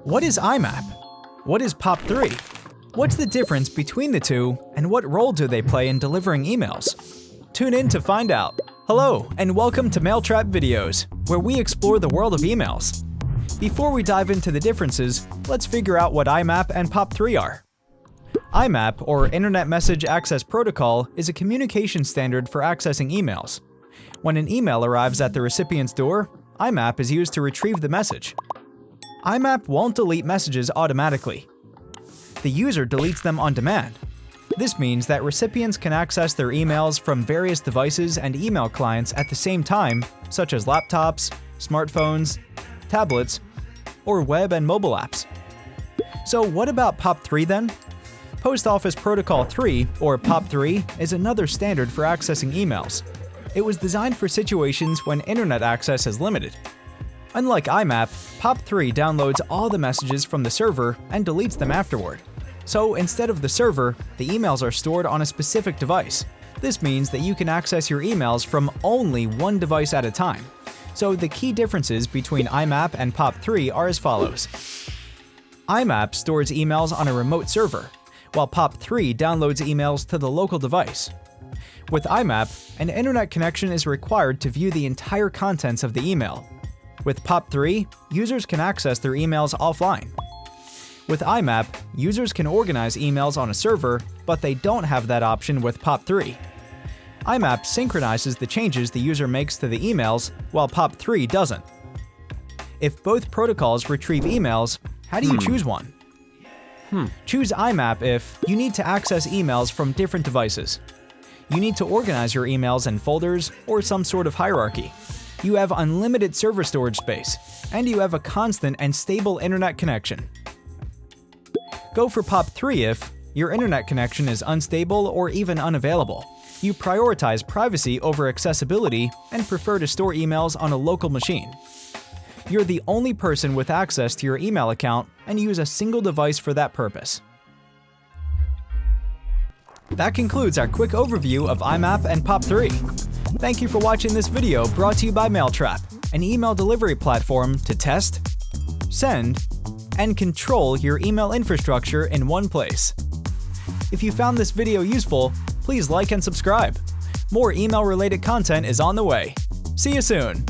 What is IMAP? What is POP3? What's the difference between the two, and what role do they play in delivering emails? Tune in to find out. Hello, and welcome to Mailtrap Videos, where we explore the world of emails. Before we dive into the differences, let's figure out what IMAP and POP3 are. IMAP, or Internet Message Access Protocol, is a communication standard for accessing emails. When an email arrives at the recipient's door, IMAP is used to retrieve the message. IMAP won't delete messages automatically. The user deletes them on demand. This means that recipients can access their emails from various devices and email clients at the same time, such as laptops, smartphones, tablets, or web and mobile apps. So what about POP3 then? Post Office Protocol 3, or POP3, is another standard for accessing emails. It was designed for situations when internet access is limited. Unlike IMAP, POP3 downloads all the messages from the server and deletes them afterward. So instead of the server, the emails are stored on a specific device. This means that you can access your emails from only one device at a time. So the key differences between IMAP and POP3 are as follows. IMAP stores emails on a remote server, while POP3 downloads emails to the local device. With IMAP, an internet connection is required to view the entire contents of the email. With POP3, users can access their emails offline. With IMAP, users can organize emails on a server, but they don't have that option with POP3. IMAP synchronizes the changes the user makes to the emails, while POP3 doesn't. If both protocols retrieve emails, how do you choose one? Choose IMAP if you need to access emails from different devices. You need to organize your emails in folders or some sort of hierarchy. You have unlimited server storage space, and you have a constant and stable internet connection. Go for POP3 if your internet connection is unstable or even unavailable. You prioritize privacy over accessibility and prefer to store emails on a local machine. You're the only person with access to your email account and use a single device for that purpose. That concludes our quick overview of IMAP and POP3. Thank you for watching this video brought to you by Mailtrap, an email delivery platform to test, send, and control your email infrastructure in one place. If you found this video useful, please like and subscribe. More email-related content is on the way. See you soon!